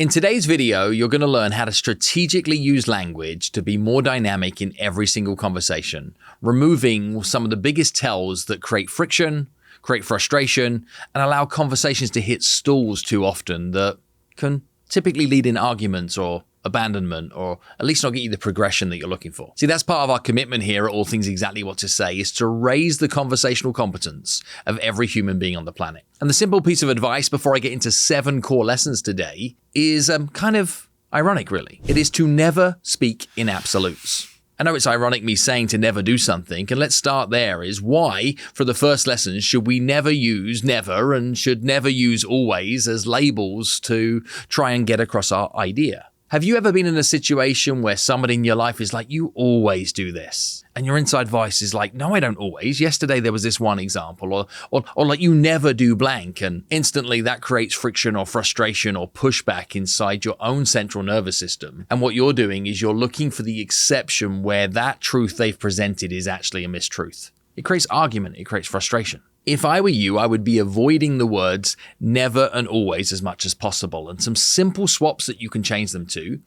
In today's video, you're going to learn how to strategically use language to be more dynamic in every single conversation, removing some of the biggest tells that create friction, create frustration, and allow conversations to hit stalls too often that can typically lead in arguments or abandonment, or at least not get you the progression that you're looking for. See, that's part of our commitment here at All Things Exactly What to Say, is to raise the conversational competence of every human being on the planet. And the simple piece of advice before I get into 7 core lessons today is kind of ironic, really. It is to never speak in absolutes. I know it's ironic me saying to never do something, and let's start there, is why, for the first lesson, should we never use never and should never use always as labels to try and get across our idea. Have you ever been in a situation where somebody in your life is like, you always do this? And your inside voice is like, no, I don't always. Yesterday there was this one example, or like you never do blank. And instantly that creates friction or frustration or pushback inside your own central nervous system. And what you're doing is you're looking for the exception where that truth they've presented is actually a mistruth. It creates argument, it creates frustration. If I were you, I would be avoiding the words never and always as much as possible. And some simple swaps that you can change them to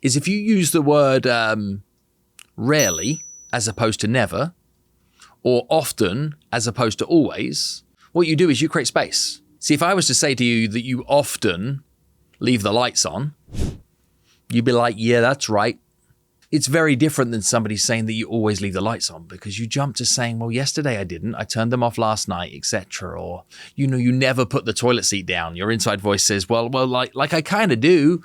is if you use the word rarely as opposed to never, or often as opposed to always, what you do is you create space. See, if I was to say to you that you often leave the lights on, you'd be like, yeah, that's right. It's very different than somebody saying that you always leave the lights on, because you jump to saying, well, yesterday I didn't, I turned them off last night, etc. Or, you never put the toilet seat down. Your inside voice says, well, like I kind of do.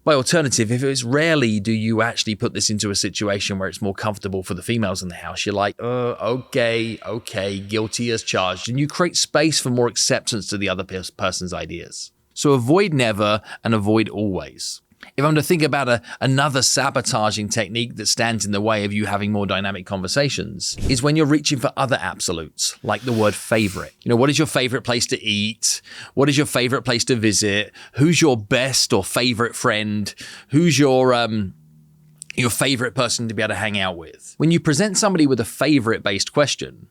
By alternative, if it's rarely do you actually put this into a situation where it's more comfortable for the females in the house, you're like, okay, guilty as charged. And you create space for more acceptance to the other person's ideas. So avoid never and avoid always. If I'm to think about another sabotaging technique that stands in the way of you having more dynamic conversations, is when you're reaching for other absolutes, like the word favorite. What is your favorite place to eat? What is your favorite place to visit? Who's your best or favorite friend? Who's your favorite person to be able to hang out with? When you present somebody with a favorite-based question,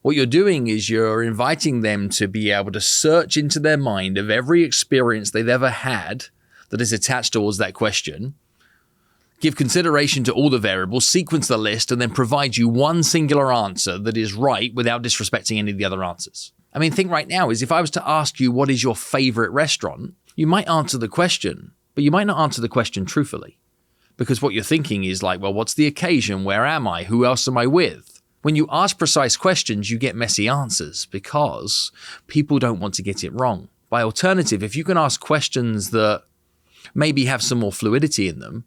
what you're doing is you're inviting them to be able to search into their mind of every experience they've ever had that is attached towards that question, give consideration to all the variables, sequence the list, and then provide you one singular answer that is right without disrespecting any of the other answers. I mean, think right now is if I was to ask you what is your favorite restaurant, you might answer the question, but you might not answer the question truthfully. Because what you're thinking is like, well, what's the occasion? Where am I? Who else am I with? When you ask precise questions, you get messy answers because people don't want to get it wrong. By alternative, if you can ask questions that maybe have some more fluidity in them,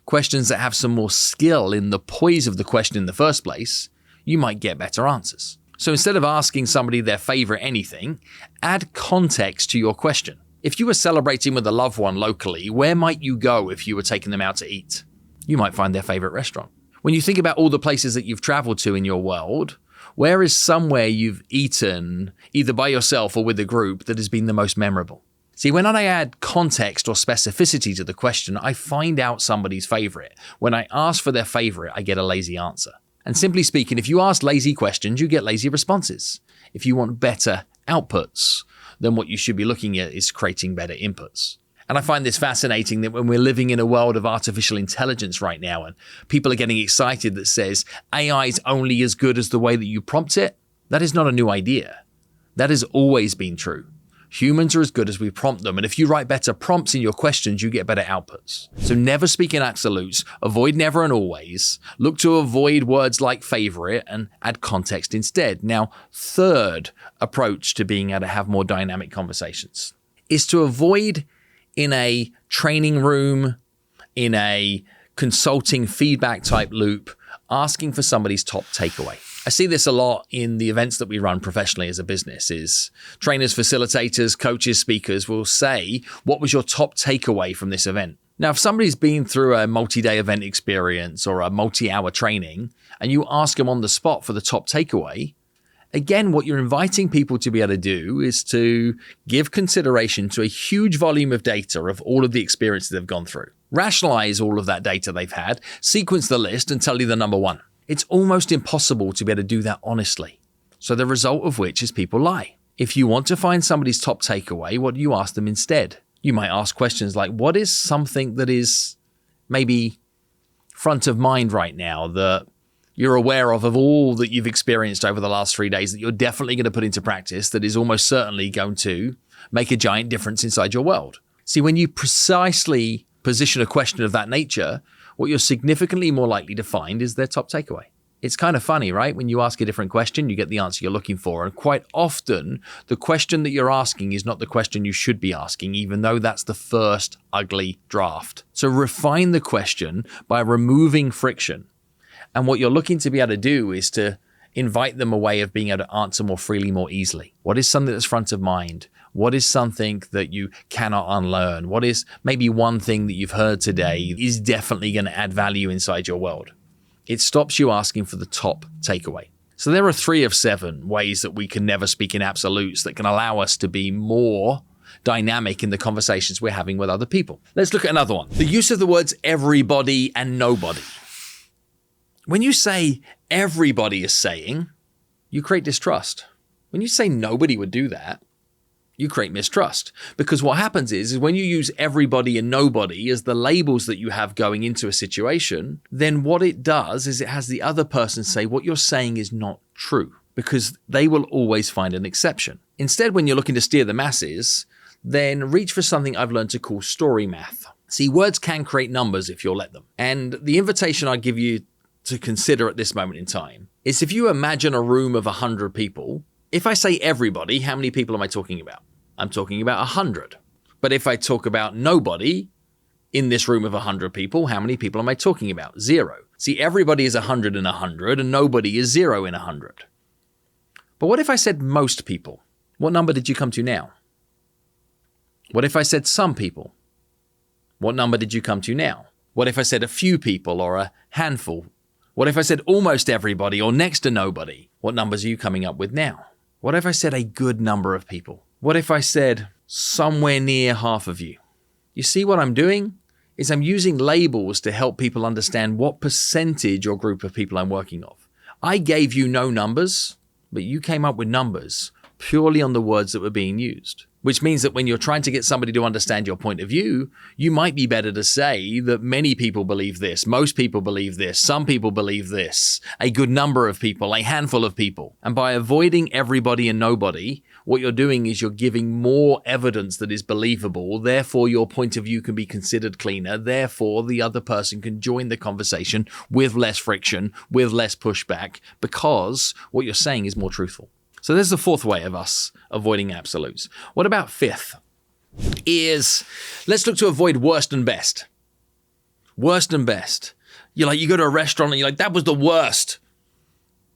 questions that have some more skill in the poise of the question in the first place, you might get better answers. So instead of asking somebody their favorite anything, add context to your question. If you were celebrating with a loved one locally, where might you go if you were taking them out to eat? You might find their favorite restaurant. When you think about all the places that you've traveled to in your world, where is somewhere you've eaten, either by yourself or with a group, that has been the most memorable? See, when I add context or specificity to the question, I find out somebody's favorite. When I ask for their favorite, I get a lazy answer. And simply speaking, if you ask lazy questions, you get lazy responses. If you want better outputs, then what you should be looking at is creating better inputs. And I find this fascinating that when we're living in a world of artificial intelligence right now, and people are getting excited that says AI is only as good as the way that you prompt it, that is not a new idea. That has always been true. Humans are as good as we prompt them, and if you write better prompts in your questions, you get better outputs. So never speak in absolutes, avoid never and always, look to avoid words like favorite, and add context instead. Now, third approach to being able to have more dynamic conversations is to avoid in a training room, in a consulting feedback type loop, asking for somebody's top takeaway. I see this a lot in the events that we run professionally as a business. Is trainers, facilitators, coaches, speakers will say, what was your top takeaway from this event? Now, if somebody's been through a multi-day event experience or a multi-hour training and you ask them on the spot for the top takeaway, again, what you're inviting people to be able to do is to give consideration to a huge volume of data of all of the experiences they've gone through. Rationalize all of that data they've had, sequence the list and tell you the number one. It's almost impossible to be able to do that honestly. So the result of which is people lie. If you want to find somebody's top takeaway, what do you ask them instead? You might ask questions like, what is something that is maybe front of mind right now that you're aware of all that you've experienced over the last 3 days that you're definitely going to put into practice that is almost certainly going to make a giant difference inside your world? See, when you precisely position a question of that nature, what you're significantly more likely to find is their top takeaway. It's kind of funny, right? When you ask a different question, you get the answer you're looking for. And quite often, the question that you're asking is not the question you should be asking, even though that's the first ugly draft. So refine the question by removing friction. And what you're looking to be able to do is to invite them a way of being able to answer more freely, more easily. What is something that's front of mind? What is something that you cannot unlearn? What is maybe one thing that you've heard today is definitely going to add value inside your world? It stops you asking for the top takeaway. So there are 3 of 7 ways that we can never speak in absolutes that can allow us to be more dynamic in the conversations we're having with other people. Let's look at another one. The use of the words everybody and nobody. When you say everybody is saying, you create distrust. When you say nobody would do that, you create mistrust. Because what happens is when you use everybody and nobody as the labels that you have going into a situation, then what it does is it has the other person say what you're saying is not true, because they will always find an exception. Instead, when you're looking to steer the masses, then reach for something I've learned to call story math. See, words can create numbers if you'll let them. And the invitation I give you to consider at this moment in time is if you imagine a room of 100 people, if I say everybody, how many people am I talking about? I'm talking about 100. But if I talk about nobody in this room of 100 people, how many people am I talking about? 0. See, everybody is 100 in 100 and nobody is 0 in 100. But what if I said most people? What number did you come to now? What if I said some people? What number did you come to now? What if I said a few people or a handful? What if I said almost everybody or next to nobody? What numbers are you coming up with now? What if I said a good number of people? What if I said somewhere near half of you? You see what I'm doing? Is I'm using labels to help people understand what percentage or group of people I'm working of. I gave you no numbers, but you came up with numbers purely on the words that were being used. Which means that when you're trying to get somebody to understand your point of view, you might be better to say that many people believe this, most people believe this, some people believe this, a good number of people, a handful of people. And by avoiding everybody and nobody, what you're doing is you're giving more evidence that is believable. Therefore, your point of view can be considered cleaner. Therefore, the other person can join the conversation with less friction, with less pushback, because what you're saying is more truthful. So there's the 4th way of us avoiding absolutes. What about 5th? Is let's look to avoid worst and best. Worst and best. You go to a restaurant and you're like, that was the worst.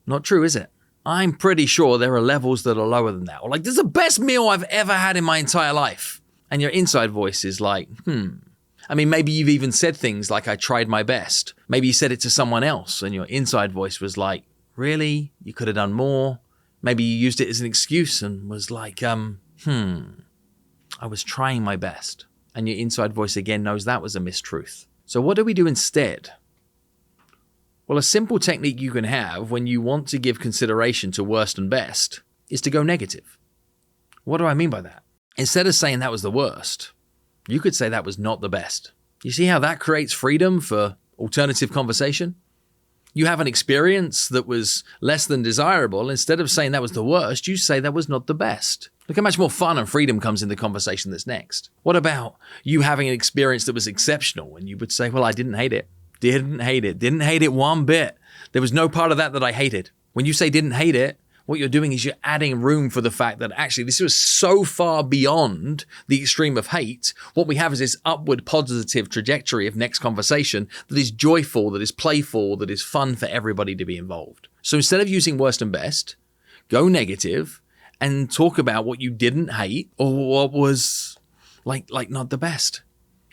Not true, is it? I'm pretty sure there are levels that are lower than that. Or like, this is the best meal I've ever had in my entire life. And your inside voice is like, I mean, maybe you've even said things like, I tried my best. Maybe you said it to someone else and your inside voice was like, really? You could have done more? Maybe you used it as an excuse and was like, I was trying my best. And your inside voice again knows that was a mistruth. So what do we do instead? Well, a simple technique you can have when you want to give consideration to worst and best is to go negative. What do I mean by that? Instead of saying that was the worst, you could say that was not the best. You see how that creates freedom for alternative conversation? You have an experience that was less than desirable. Instead of saying that was the worst, you say that was not the best. Look how much more fun and freedom comes in the conversation that's next. What about you having an experience that was exceptional and you would say, well, I didn't hate it. Didn't hate it one bit. There was no part of that I hated. When you say didn't hate it, what you're doing is you're adding room for the fact that actually this was so far beyond the extreme of hate. What we have is this upward positive trajectory of next conversation that is joyful, that is playful, that is fun for everybody to be involved. So instead of using worst and best, go negative and talk about what you didn't hate or what was like not the best.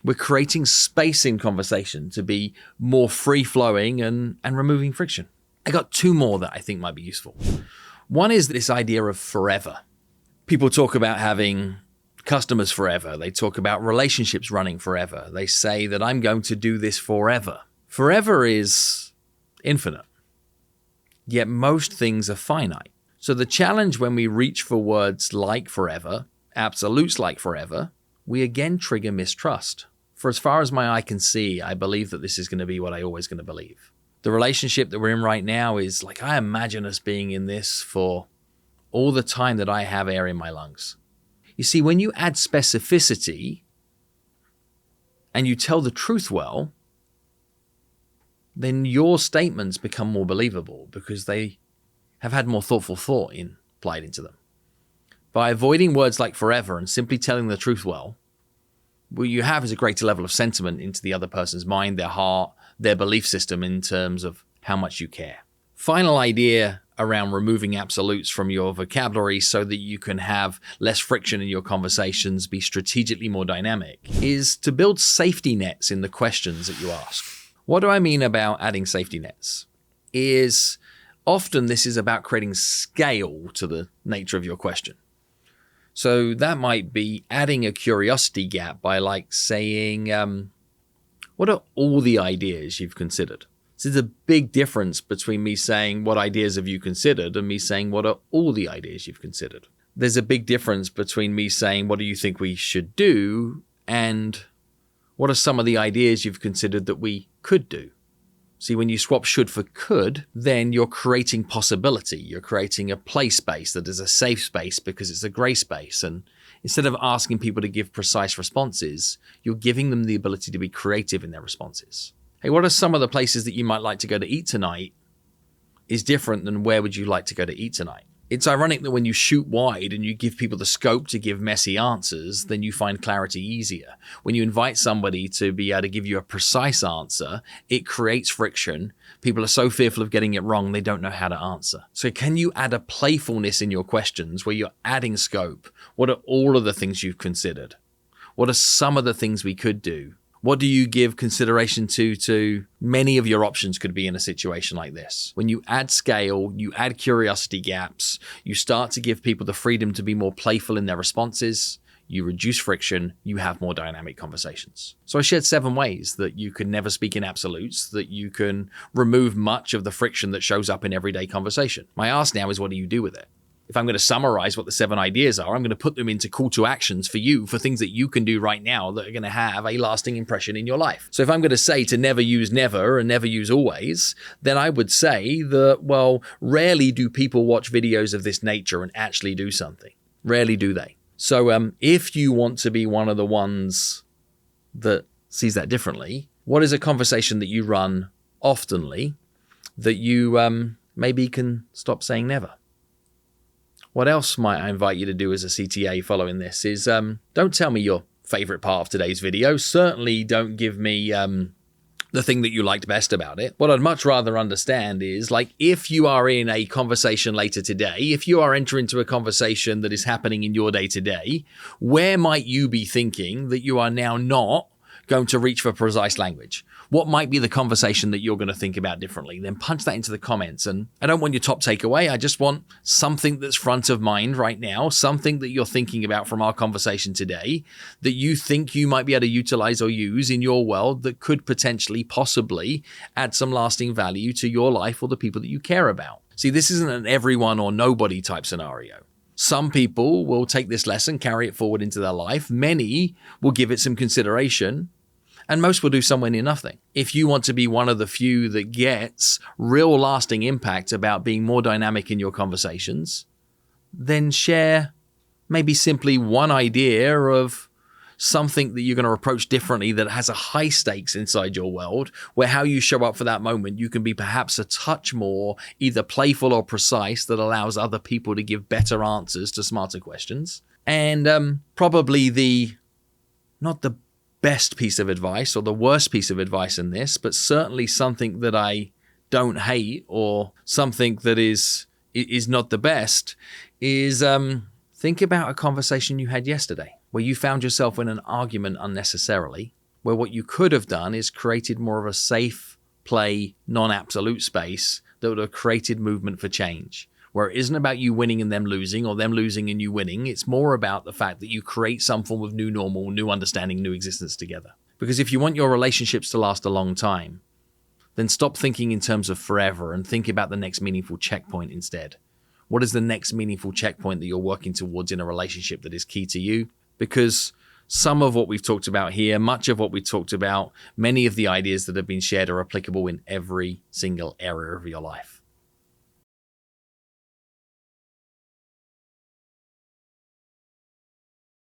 We're creating space in conversation to be more free-flowing and removing friction. I got 2 more that I think might be useful. One is this idea of forever. People talk about having customers forever. They talk about relationships running forever. They say that I'm going to do this forever. Forever is infinite. Yet most things are finite. So the challenge when we reach for words like forever, absolutes like forever, we again trigger mistrust. For as far as my eye can see, I believe that this is going to be what I always going to believe. The relationship that we're in right now is like, I imagine us being in this for all the time that I have air in my lungs. You see, when you add specificity and you tell the truth well, then your statements become more believable because they have had more thoughtful thought applied into them. By avoiding words like forever and simply telling the truth well, what you have is a greater level of sentiment into the other person's mind, their heart, their belief system in terms of how much you care. Final idea around removing absolutes from your vocabulary so that you can have less friction in your conversations, be strategically more dynamic, is to build safety nets in the questions that you ask. What do I mean about adding safety nets? Often this is about creating scale to the nature of your question. So that might be adding a curiosity gap by saying, what are all the ideas you've considered? So there's a big difference between me saying, what ideas have you considered, and me saying, what are all the ideas you've considered? There's a big difference between me saying, what do you think we should do, and what are some of the ideas you've considered that we could do? See, when you swap should for could, then you're creating possibility. You're creating a play space that is a safe space because it's a gray space. And instead of asking people to give precise responses, you're giving them the ability to be creative in their responses. Hey, what are some of the places that you might like to go to eat tonight is different than where would you like to go to eat tonight? It's ironic that when you shoot wide and you give people the scope to give messy answers, then you find clarity easier. When you invite somebody to be able to give you a precise answer, it creates friction. People are so fearful of getting it wrong, they don't know how to answer. So can you add a playfulness in your questions where you're adding scope? What are all of the things you've considered? What are some of the things we could do? What do you give consideration to? Many of your options could be in a situation like this. When you add scale, you add curiosity gaps, you start to give people the freedom to be more playful in their responses, you reduce friction, you have more dynamic conversations. So I shared 7 ways that you can never speak in absolutes, that you can remove much of the friction that shows up in everyday conversation. My ask now is, what do you do with it? If I'm going to summarize what the 7 ideas are, I'm going to put them into call to actions for you, for things that you can do right now that are going to have a lasting impression in your life. So if I'm going to say to never use never and never use always, then I would say that, well, rarely do people watch videos of this nature and actually do something. Rarely do they. So if you want to be one of the ones that sees that differently, what is a conversation that you run oftenly that you maybe can stop saying never? What else might I invite you to do as a CTA following this is don't tell me your favorite part of today's video. Certainly don't give me the thing that you liked best about it. What I'd much rather understand is, if you are in a conversation later today, if you are entering into a conversation that is happening in your day today, where might you be thinking that you are now not going to reach for precise language? What might be the conversation that you're going to think about differently? Then punch that into the comments. And I don't want your top takeaway. I just want something that's front of mind right now, something that you're thinking about from our conversation today that you think you might be able to utilize or use in your world that could potentially, possibly add some lasting value to your life or the people that you care about. See, this isn't an everyone or nobody type scenario. Some people will take this lesson, carry it forward into their life. Many will give it some consideration. And most will do somewhere near nothing. If you want to be one of the few that gets real lasting impact about being more dynamic in your conversations, then share maybe simply one idea of something that you're going to approach differently that has a high stakes inside your world, where how you show up for that moment, you can be perhaps a touch more either playful or precise that allows other people to give better answers to smarter questions. And probably not the best piece of advice or the worst piece of advice in this, but certainly something that I don't hate or something that is not the best is think about a conversation you had yesterday where you found yourself in an argument unnecessarily, where what you could have done is created more of a safe play, non-absolute space that would have created movement for change. Where it isn't about you winning and them losing or them losing and you winning. It's more about the fact that you create some form of new normal, new understanding, new existence together. Because if you want your relationships to last a long time, then stop thinking in terms of forever and think about the next meaningful checkpoint instead. What is the next meaningful checkpoint that you're working towards in a relationship that is key to you? Because Some of what we've talked about here, much of what we talked about, many of the ideas that have been shared are applicable in every single area of your life.